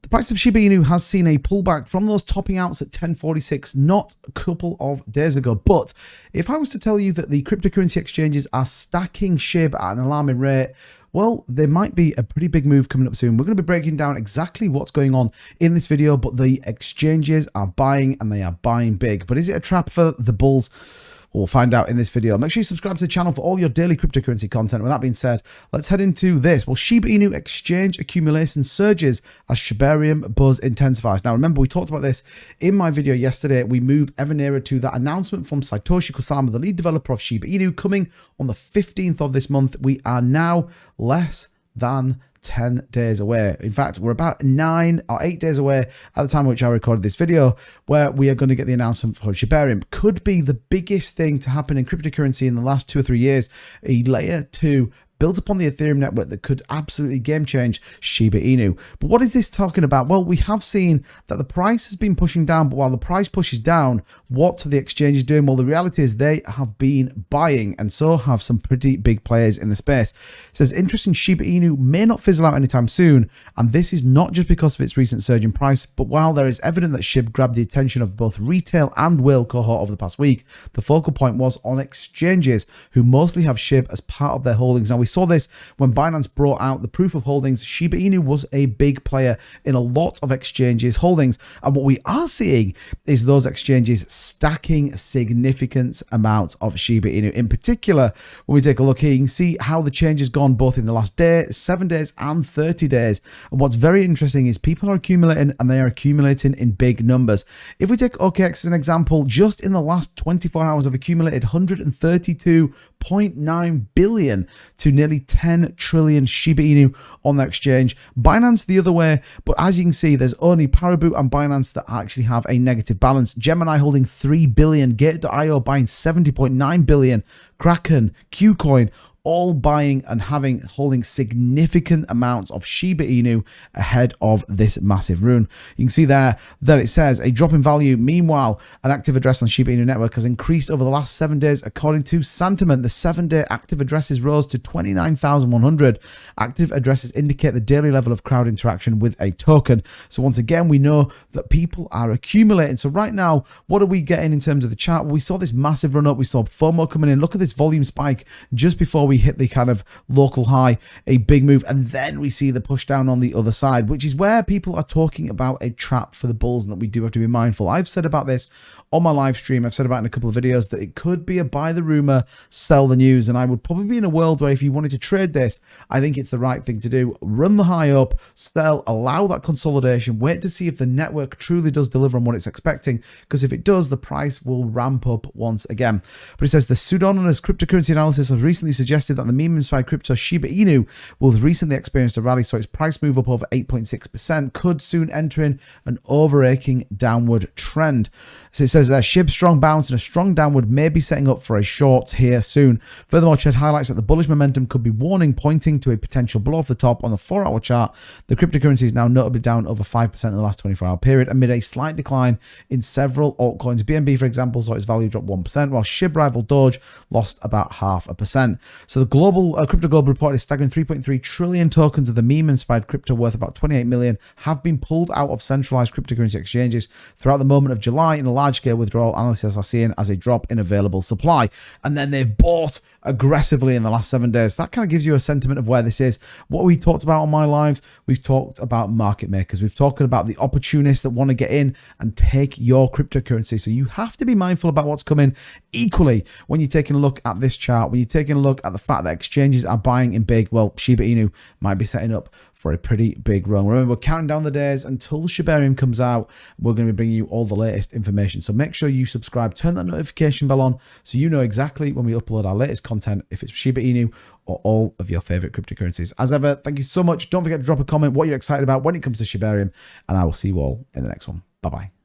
The price of Shiba Inu has seen a pullback from those topping outs at 1046 not a couple of days ago. But if I was to tell you that the cryptocurrency exchanges are stacking SHIB at an alarming rate, well, there might be a pretty big move coming up soon. We're going to be breaking down exactly what's going on in this video, but the exchanges are buying and they are buying big. But is it a trap for the bulls? We'll find out in this video. Make sure you subscribe to the channel for all your daily cryptocurrency content. With that being said, let's head into this. Well, Shiba Inu exchange accumulation surges as Shibarium buzz intensifies. Now, remember, we talked about this in my video yesterday. We move ever nearer to that announcement from Satoshi Kusama, the lead developer of Shiba Inu, coming on the 15th of this month. We are now less than 10 days away. In fact, we're about 9 or 8 days away at the time in which I recorded this video, where we are going to get the announcement for Shibarium. Could be the biggest thing to happen in cryptocurrency in the last 2 or 3 years. A layer 2 built upon the Ethereum network that could absolutely game change Shiba Inu. But what is this talking about? Well, we have seen that the price has been pushing down, but while the price pushes down, what are the exchanges doing? Well, the reality is they have been buying, and so have some pretty big players in the space. It says, interesting, Shiba Inu may not fizzle out anytime soon, and this is not just because of its recent surge in price, but while there is evidence that SHIB grabbed the attention of both retail and whale cohort over the past week, the focal point was on exchanges who mostly have SHIB as part of their holdings. Now, we saw this when Binance brought out the proof of holdings. Shiba Inu was a big player in a lot of exchanges holdings, and what we are seeing is those exchanges stacking significant amounts of Shiba Inu. In particular, when we take a look here, you can see how the change has gone both in the last day, 7 days and 30 days. And what's very interesting is people are accumulating, and they are accumulating in big numbers. If we take OKX as an example, just in the last 24 hours have accumulated 132.9 billion to nearly 10 trillion Shiba Inu on the exchange. Binance the other way, but as you can see, there's only Paraboot and Binance that actually have a negative balance. Gemini holding 3 billion, Gate.io buying 70.9 billion, Kraken, Qcoin, all buying and holding significant amounts of Shiba Inu ahead of this massive run. You can see there that it says a drop in value. Meanwhile, an active address on Shiba Inu network has increased over the last 7 days. According to Sentiment, the 7-day active addresses rose to 29,100. Active addresses indicate the daily level of crowd interaction with a token. So once again, we know that people are accumulating. So right now, what are we getting in terms of the chart? Well, we saw this massive run up. We saw FOMO coming in. Look at this volume spike just before we hit the kind of local high, a big move, and then we see the push down on the other side, which is where people are talking about a trap for the bulls and that we do have to be mindful. I've said about this on my live stream. I've said about it in a couple of videos that it could be a buy the rumor, sell the news, and I would probably be in a world where if you wanted to trade this, I think it's the right thing to do. Run the high up, sell, allow that consolidation, wait to see if the network truly does deliver on what it's expecting, because if it does, the price will ramp up once again. But it says the pseudonymous cryptocurrency analysis has recently suggested that the meme-inspired crypto Shiba Inu will have recently experienced a rally, so its price move up over 8.6% could soon enter in an overarching downward trend. So it says that SHIB strong bounce and a strong downward may be setting up for a short here soon. Furthermore, Ched highlights that the bullish momentum could be warning, pointing to a potential blow off the top on the 4-hour chart. The cryptocurrency is now notably down over 5% in the last 24-hour period amid a slight decline in several altcoins. BNB, for example, saw its value drop 1%, while SHIB rival Doge lost about 0.5%. So the global Crypto Globe reported a staggering 3.3 trillion tokens of the meme-inspired crypto worth about 28 million have been pulled out of centralized cryptocurrency exchanges throughout the moment of July in a large-scale withdrawal analysts are seeing as a drop in available supply. And then they've bought aggressively in the last 7 days. That kind of gives you a sentiment of where this is. What we talked about on my lives, we've talked about market makers. We've talked about the opportunists that want to get in and take your cryptocurrency. So you have to be mindful about what's coming. Equally, when you're taking a look at this chart, when you're taking a look at the fact that exchanges are buying in big, well, Shiba Inu might be setting up for a pretty big run. Remember, we're counting down the days until Shibarium comes out. We're going to be bringing you all the latest information. So make sure you subscribe, turn that notification bell on so you know exactly when we upload our latest content, if it's Shiba Inu or all of your favorite cryptocurrencies. As ever, thank you so much. Don't forget to drop a comment what you're excited about when it comes to Shibarium, and I will see you all in the next one. Bye-bye.